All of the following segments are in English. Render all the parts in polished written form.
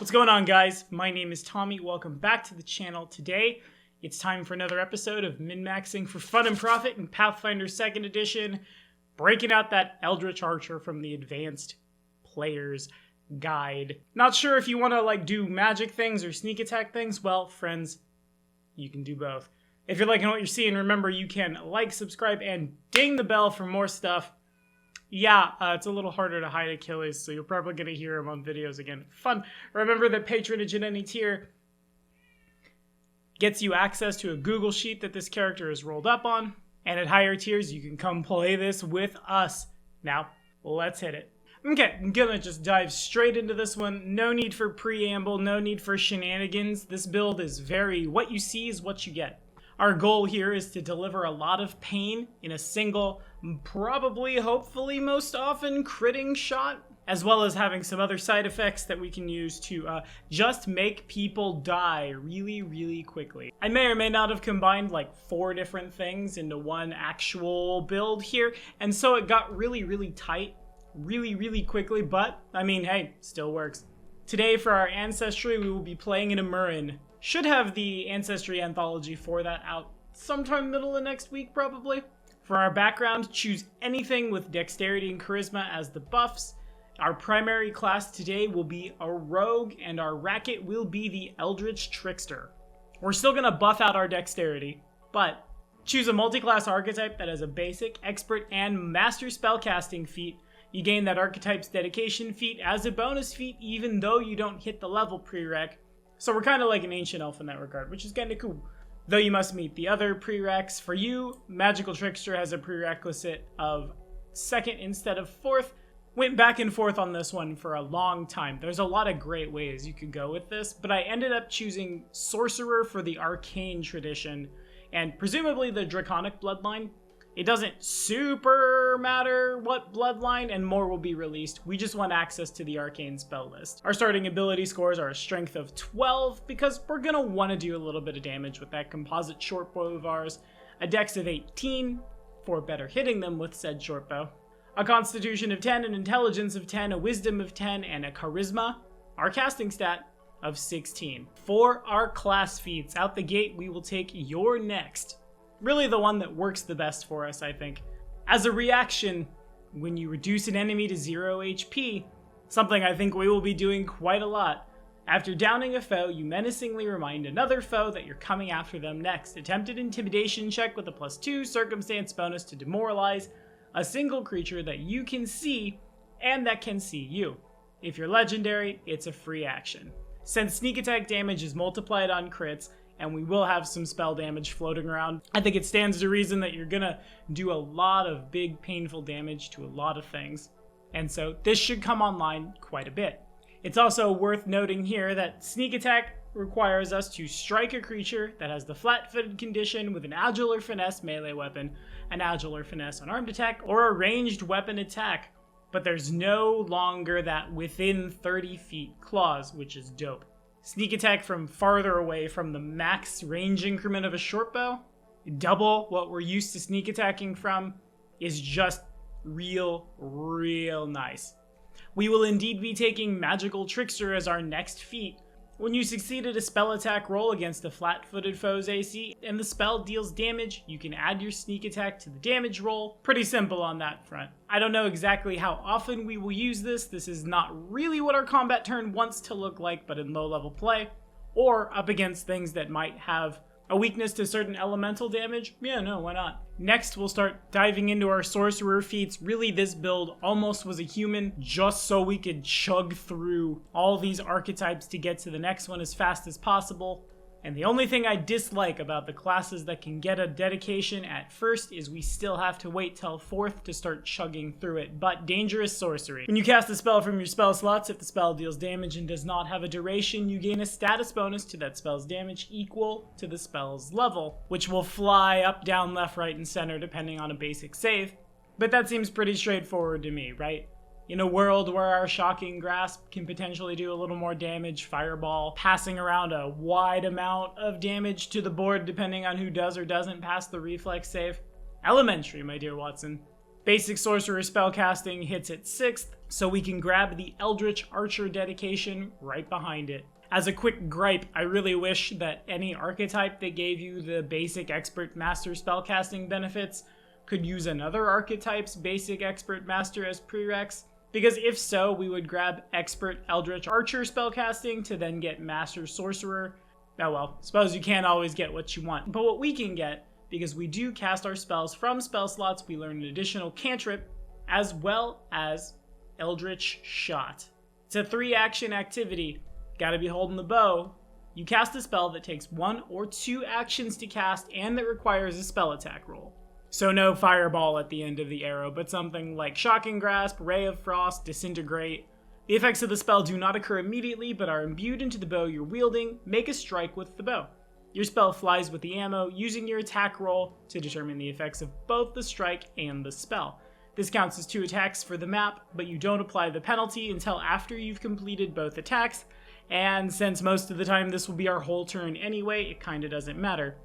What's going on, guys? My name is Tommy. Welcome back to the channel. Today, it's time for another episode of Min-Maxing for Fun and Profit in Pathfinder 2nd Edition, breaking out that Eldritch Archer from the Advanced Player's Guide. Not sure if you want to do magic things or sneak attack things. Well, friends, you can do both. If you're liking what you're seeing, remember you can like, subscribe, and ding the bell for more stuff. Yeah, it's a little harder to hide Achilles, so you're probably going to hear him on videos again. Fun. Remember that patronage at any tier gets you access to a Google Sheet that this character is rolled up on. And at higher tiers, you can come play this with us. Now, let's hit it. Okay, I'm going to just dive straight into this one. No need for preamble, no need for shenanigans. This build is very, what you see is what you get. Our goal here is to deliver a lot of pain in a single, probably, hopefully, most often, critting shot, as well as having some other side effects that we can use to just make people die really, really quickly. I may or may not have combined 4 different things into one actual build here, and so it got really, really tight, really, really quickly, but, I mean, hey, still works. Today, for our Ancestry, we will be playing in a Murrin. Should have the Ancestry anthology for that out sometime middle of next week, probably. For our background, choose anything with dexterity and charisma as the buffs. Our primary class today will be a rogue, and our racket will be the Eldritch Trickster. We're still going to buff out our dexterity, but choose a multi-class archetype that has a basic, expert, and master spellcasting feat. You gain that archetype's dedication feat as a bonus feat, even though you don't hit the level prereq. So we're kind of like an ancient elf in that regard, which is kind of cool. Though you must meet the other prereqs. For you, Magical Trickster has a prerequisite of 2nd instead of 4th. Went back and forth on this one for a long time. There's a lot of great ways you could go with this, but I ended up choosing Sorcerer for the Arcane tradition, and presumably the Draconic bloodline. It doesn't super matter what bloodline, and more will be released. We just want access to the arcane spell list. Our starting ability scores are a strength of 12, because we're going to want to do a little bit of damage with that composite shortbow of ours. A dex of 18, for better hitting them with said shortbow. A constitution of 10, an intelligence of 10, a wisdom of 10, and a charisma, our casting stat, of 16. For our class feats, out the gate we will take your next. Really the one that works the best for us, I think. As a reaction, when you reduce an enemy to 0 HP, something I think we will be doing quite a lot, after downing a foe, you menacingly remind another foe that you're coming after them next. Attempted intimidation check with a +2 circumstance bonus to demoralize a single creature that you can see and that can see you. If you're legendary, it's a free action. Since sneak attack damage is multiplied on crits, and we will have some spell damage floating around, I think it stands to reason that you're gonna do a lot of big, painful damage to a lot of things. And so this should come online quite a bit. It's also worth noting here that sneak attack requires us to strike a creature that has the flat-footed condition with an agile or finesse melee weapon, an agile or finesse unarmed attack, or a ranged weapon attack. But there's no longer that within 30 feet clause, which is dope. Sneak attack from farther away from the max range increment of a shortbow, double what we're used to sneak attacking from, is just real nice. We will indeed be taking Magical Trickster as our next feat. When you succeeded a spell attack roll against a flat-footed foe's AC and the spell deals damage, you can add your sneak attack to the damage roll. Pretty simple on that front. I don't know exactly how often we will use this. This is not really what our combat turn wants to look like, but in low-level play, or up against things that might have a weakness to certain elemental damage, yeah, no, why not? Next, we'll start diving into our sorcerer feats. Really, this build almost was a human, just so we could chug through all these archetypes to get to the next one as fast as possible. And the only thing I dislike about the classes that can get a dedication at first is we still have to wait till 4th to start chugging through it, but dangerous sorcery. When you cast a spell from your spell slots, if the spell deals damage and does not have a duration, you gain a status bonus to that spell's damage equal to the spell's level, which will fly up, down, left, right, and center depending on a basic save. But that seems pretty straightforward to me, right? In a world where our Shocking Grasp can potentially do a little more damage, Fireball passing around a wide amount of damage to the board depending on who does or doesn't pass the reflex save. Elementary, my dear Watson. Basic sorcerer spellcasting hits at 6th, so we can grab the Eldritch Archer dedication right behind it. As a quick gripe, I really wish that any archetype that gave you the basic expert master spellcasting benefits could use another archetype's basic expert master as prereqs, because if so, we would grab expert Eldritch Archer spellcasting to then get master sorcerer. Oh well, suppose you can't always get what you want, but what we can get, because we do cast our spells from spell slots, we learn an additional cantrip as well as Eldritch Shot. It's a 3-action activity. Gotta be holding the bow. You cast a spell that takes 1 or 2 actions to cast and that requires a spell attack roll. So no fireball at the end of the arrow, but something like Shocking Grasp, Ray of Frost, Disintegrate. The effects of the spell do not occur immediately, but are imbued into the bow you're wielding. Make a strike with the bow. Your spell flies with the ammo, using your attack roll to determine the effects of both the strike and the spell. This counts as 2 attacks for the map, but you don't apply the penalty until after you've completed both attacks, and since most of the time this will be our whole turn anyway, it kinda doesn't matter.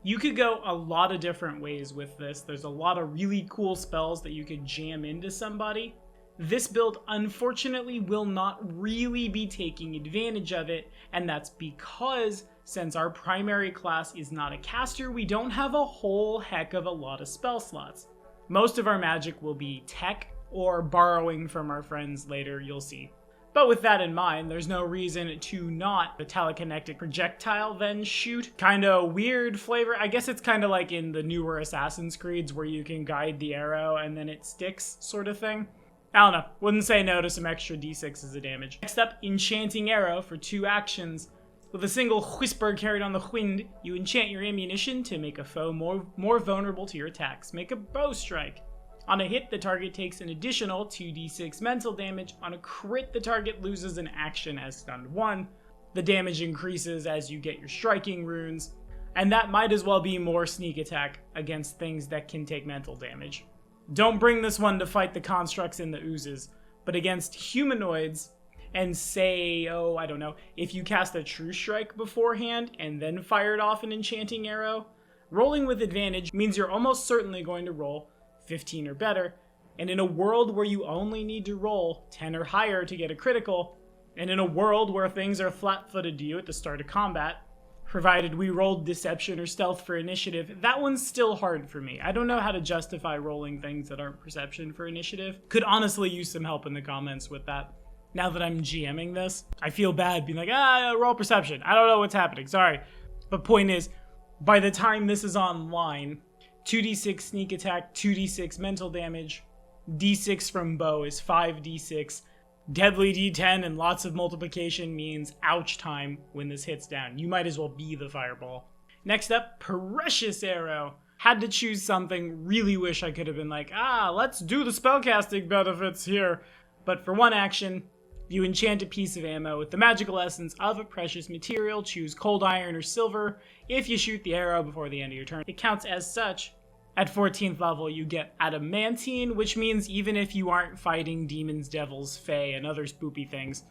You could go a lot of different ways with this. There's a lot of really cool spells that you could jam into somebody. This build, unfortunately, will not really be taking advantage of it, and that's because, since our primary class is not a caster, we don't have a whole heck of a lot of spell slots. Most of our magic will be tech, or borrowing from our friends later, you'll see. But with that in mind, there's no reason to not the telekinetic projectile then shoot. Kinda weird flavor. I guess it's kinda like in the newer Assassin's Creeds where you can guide the arrow and then it sticks sort of thing. I don't know, wouldn't say no to some extra d6s of damage. Next up, Enchanting Arrow for 2 actions. With a single whisper carried on the wind, you enchant your ammunition to make a foe more vulnerable to your attacks. Make a bow strike. On a hit, the target takes an additional 2d6 mental damage. On a crit, the target loses an action as stunned 1. The damage increases as you get your striking runes, and that might as well be more sneak attack against things that can take mental damage. Don't bring this one to fight the constructs in the oozes, but against humanoids, and say, I don't know, if you cast a True Strike beforehand and then fired off an Enchanting Arrow, rolling with advantage means you're almost certainly going to roll 15 or better, and in a world where you only need to roll 10 or higher to get a critical, and in a world where things are flat-footed to you at the start of combat, provided we rolled deception or stealth for initiative, that one's still hard for me. I don't know how to justify rolling things that aren't perception for initiative. Could honestly use some help in the comments with that. Now that I'm GMing this, I feel bad being like, roll perception. I don't know what's happening, sorry. But point is, by the time this is online, 2d6 sneak attack, 2d6 mental damage, d6 from bow is 5d6, deadly d10 and lots of multiplication means ouch time when this hits down. You might as well be the fireball. Next up, Precious Arrow. Had to choose something, really wish I could have been like, let's do the spellcasting benefits here. But for 1 action, you enchant a piece of ammo with the magical essence of a precious material. Choose cold iron or silver if you shoot the arrow before the end of your turn. It counts as such. At 14th level, you get adamantine, which means even if you aren't fighting demons, devils, fae, and other spoopy things,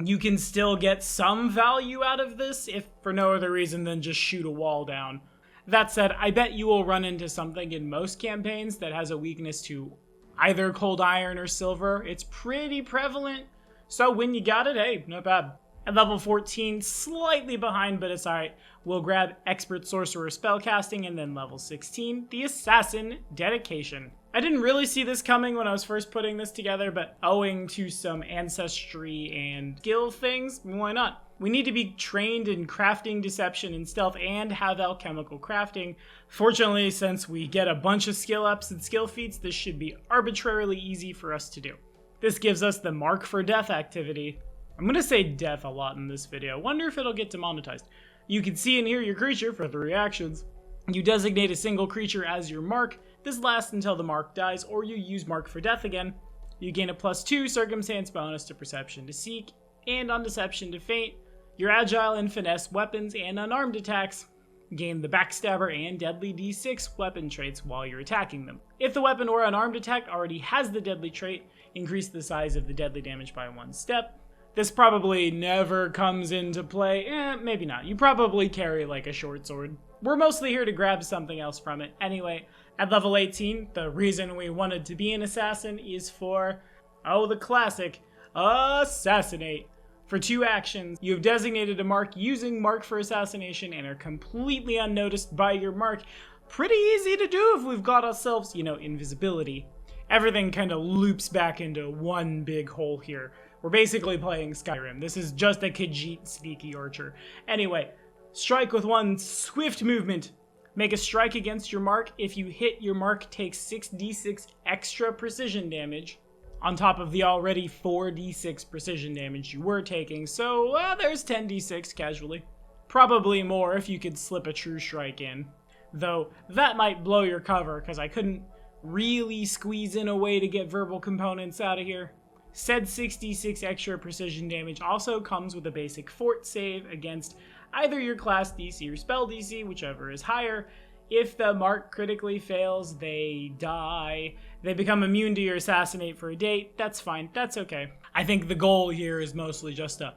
you can still get some value out of this, if for no other reason than just shoot a wall down. That said, I bet you will run into something in most campaigns that has a weakness to either cold iron or silver. It's pretty prevalent, so when you got it, hey, not bad. At level 14, slightly behind, but it's alright. We'll grab Expert Sorcerer Spellcasting, and then level 16, the Assassin Dedication. I didn't really see this coming when I was first putting this together, but owing to some Ancestry and skill things, why not? We need to be trained in crafting, deception, and stealth, and have alchemical crafting. Fortunately, since we get a bunch of skill ups and skill feats, this should be arbitrarily easy for us to do. This gives us the Mark for Death activity. I'm gonna say death a lot in this video. Wonder if it'll get demonetized. You can see and hear your creature for 3 actions. You designate a single creature as your mark. This lasts until the mark dies, or you use Mark for Death again. You gain a +2 circumstance bonus to Perception to Seek, and on Deception to Feint. Your Agile and Finesse weapons and unarmed attacks gain the Backstabber and Deadly D6 weapon traits while you're attacking them. If the weapon or unarmed attack already has the Deadly trait, increase the size of the deadly damage by 1 step. This probably never comes into play. Maybe not. You probably carry like a short sword. We're mostly here to grab something else from it. Anyway, at level 18, the reason we wanted to be an assassin is for, oh, the classic, assassinate. For 2 actions, you have designated a mark using mark for assassination and are completely unnoticed by your mark. Pretty easy to do if we've got ourselves, invisibility. Everything kind of loops back into one big hole here. We're basically playing Skyrim. This is just a Khajiit sneaky archer. Anyway, strike with 1 swift movement. Make a strike against your mark. If you hit, your mark takes 6d6 extra precision damage on top of the already 4d6 precision damage you were taking. So, there's 10d6 casually. Probably more if you could slip a true strike in. Though, that might blow your cover, because I couldn't really squeeze in a way to get verbal components out of here. Said 6d6 extra precision damage also comes with a basic fort save against either your class DC or spell DC, whichever is higher. If the mark critically fails, they die. They become immune to your assassinate for a day. That's fine. That's okay. I think the goal here is mostly just to,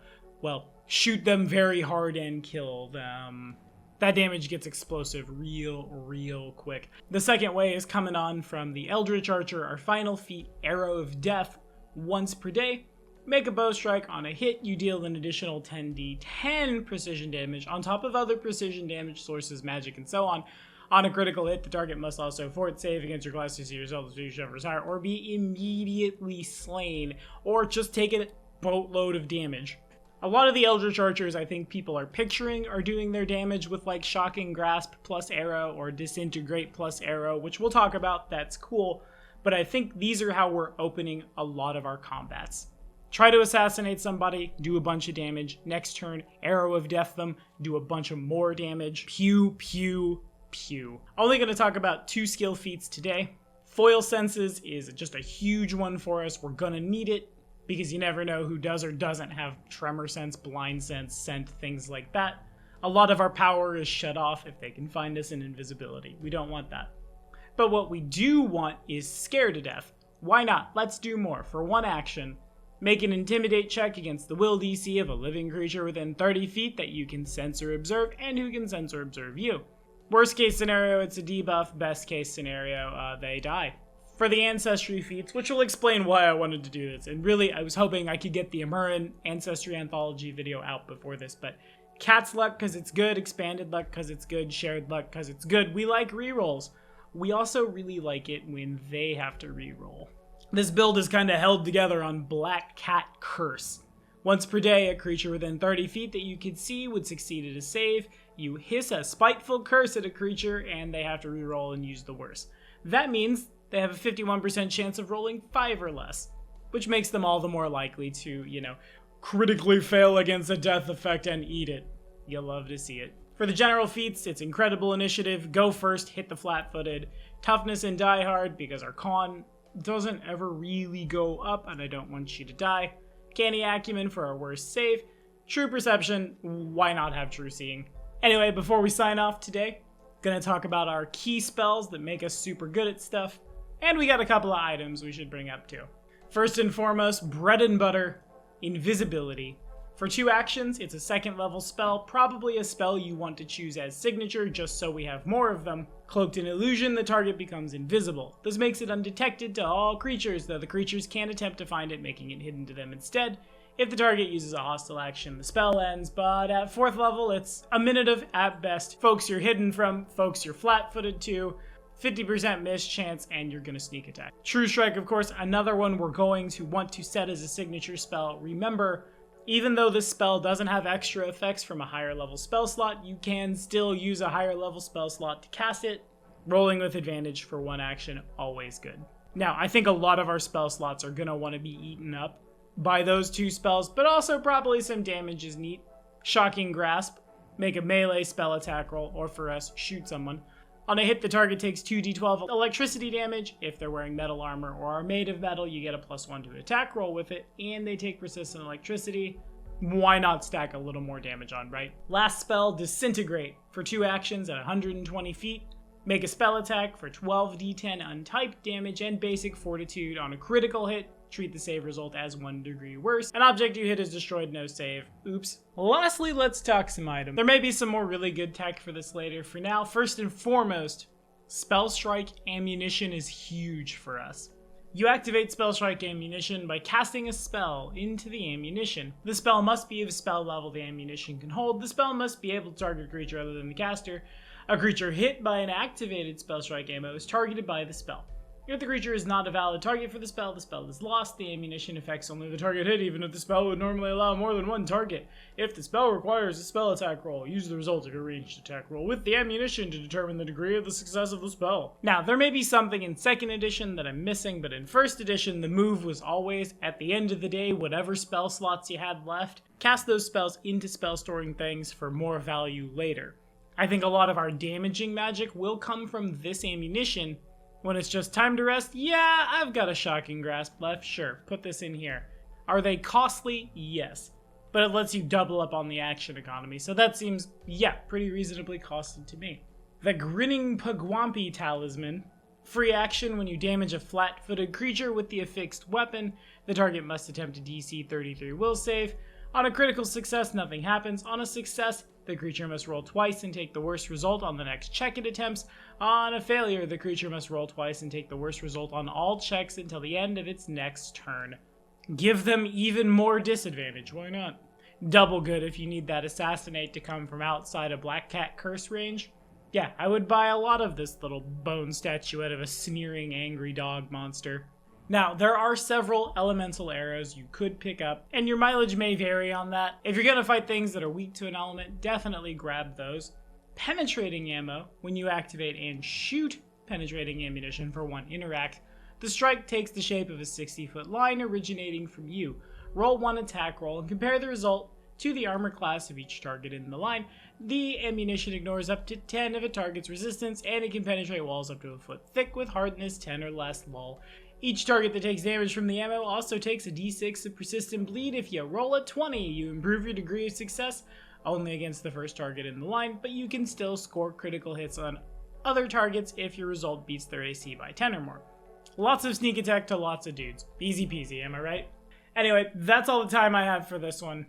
shoot them very hard and kill them. That damage gets explosive real quick. The second way is coming on from the Eldritch Archer, our final feat, Arrow of Death. Once per day, make a bow strike. On a hit, you deal an additional 10d10 precision damage on top of other precision damage sources, magic, and so on. On a critical hit, the target must also fort save against your class DC yourself, whichever is higher, or be immediately slain, or just take a boatload of damage. A lot of the Eldritch Archers I think people are picturing are doing their damage with like Shocking Grasp plus Arrow or Disintegrate plus Arrow, which we'll talk about. That's cool. But I think these are how we're opening a lot of our combats. Try to assassinate somebody, do a bunch of damage. Next turn, Arrow of Death them, do a bunch of more damage. Pew, pew, pew. Only going to talk about 2 skill feats today. Foil Senses is just a huge one for us. We're going to need it because you never know who does or doesn't have Tremor Sense, Blind Sense, Scent, things like that. A lot of our power is shut off if they can find us in invisibility. We don't want that. But what we do want is Scare to Death. Why not? Let's do more. For 1 action, make an Intimidate check against the will DC of a living creature within 30 feet that you can sense or observe and who can sense or observe you. Worst case scenario, it's a debuff. Best case scenario, they die. For the Ancestry feats, which will explain why I wanted to do this, and really I was hoping I could get the Amurin Ancestry Anthology video out before this, but Cat's Luck because it's good, Expanded Luck because it's good, Shared Luck because it's good. We like rerolls. We also really like it when they have to reroll. This build is kind of held together on Black Cat Curse. Once per day, a creature within 30 feet that you could see would succeed at a save. You hiss a spiteful curse at a creature, and they have to reroll and use the worst. That means they have a 51% chance of rolling 5 or less, which makes them all the more likely to, critically fail against a death effect and eat it. You'll love to see it. For the general feats, it's Incredible Initiative, Go First, Hit the Flat-Footed, Toughness and Die Hard, because our con doesn't ever really go up, and I don't want you to die. Canny Acumen for our worst save. True Perception, why not have True Seeing? Anyway, before we sign off today, gonna talk about our key spells that make us super good at stuff, and we got a couple of items we should bring up too. First and foremost, bread and butter, Invisibility. For 2 actions, it's a 2nd level spell, probably a spell you want to choose as signature just so we have more of them. Cloaked in illusion, the target becomes invisible. This makes it undetected to all creatures, though the creatures can attempt to find it, making it hidden to them instead. If the target uses a hostile action, the spell ends, but at 4th level, it's a minute of, at best, folks you're hidden from, folks you're flat-footed to, 50% miss chance, and you're gonna sneak attack. True Strike, of course, another one we're going to want to set as a signature spell. Remember, even though this spell doesn't have extra effects from a higher level spell slot, you can still use a higher level spell slot to cast it. Rolling with advantage for 1 action, always good. Now, I think a lot of our spell slots are gonna want to be eaten up by those 2 spells, but also probably some damage is neat. Shocking Grasp, make a melee spell attack roll, or for us, shoot someone. On a hit, the target takes 2d12 electricity damage. If they're wearing metal armor or are made of metal, you get a +1 to attack roll with it, and they take persistent electricity. Why not stack a little more damage on, right? Last spell, Disintegrate. For 2 actions at 120 feet, make a spell attack for 12d10 untyped damage and basic fortitude. On a critical hit, treat the save result as 1 degree worse. An object you hit is destroyed, no save. Oops. Lastly, let's talk some items. There may be some more really good tech for this later. For now, first and foremost, Spell Strike ammunition is huge for us. You activate Spell Strike ammunition by casting a spell into the ammunition. The spell must be of a spell level the ammunition can hold. The spell must be able to target a creature other than the caster. A creature hit by an activated Spell Strike ammo is targeted by the spell. If the creature is not a valid target for the spell is lost. The ammunition affects only the target hit, even if the spell would normally allow more than 1 target. If the spell requires a spell attack roll, use the result of your ranged attack roll with the ammunition to determine the degree of the success of the spell. Now, there may be something in 2nd edition that I'm missing, but in 1st edition, the move was always, at the end of the day, whatever spell slots you had left, cast those spells into spell storing things for more value later. I think a lot of our damaging magic will come from this ammunition. When it's just time to rest, yeah, I've got a Shocking Grasp left, sure, put this in here. Are they costly? Yes. But it lets you double up on the action economy, so that seems, yeah, pretty reasonably costly to me. The Grinning Pugwampy Talisman. Free action when you damage a flat-footed creature with the affixed weapon. The target must attempt a DC 33 will save. On a critical success, nothing happens. On a success, the creature must roll twice and take the worst result on the next check it attempts. On a failure, the creature must roll twice and take the worst result on all checks until the end of its next turn. Give them even more disadvantage, why not? Double good if you need that Assassinate to come from outside a Black Cat curse range. Yeah, I would buy a lot of this little bone statuette of a sneering, angry dog monster. Now, there are several elemental arrows you could pick up, and your mileage may vary on that. If you're gonna fight things that are weak to an element, definitely grab those. Penetrating ammo, when you activate and shoot penetrating ammunition for 1 interact, the strike takes the shape of a 60-foot line originating from you. Roll 1 attack roll and compare the result to the armor class of each target in the line. The ammunition ignores up to 10 of a target's resistance, and it can penetrate walls up to a foot thick with hardness 10 or less, lol. Each target that takes damage from the ammo also takes a d6 of persistent bleed. If you roll a 20, you improve your degree of success only against the first target in the line, but you can still score critical hits on other targets if your result beats their AC by 10 or more. Lots of sneak attack to lots of dudes. Easy peasy, am I right? Anyway, that's all the time I have for this one.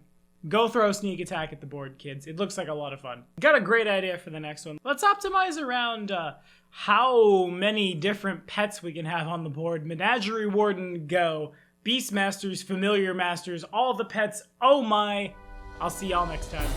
Go throw sneak attack at the board, kids. It looks like a lot of fun. Got a great idea for the next one. Let's optimize around how many different pets we can have on the board. Menagerie Warden, go. Beastmasters, Familiar Masters, all the pets, oh my. I'll see y'all next time.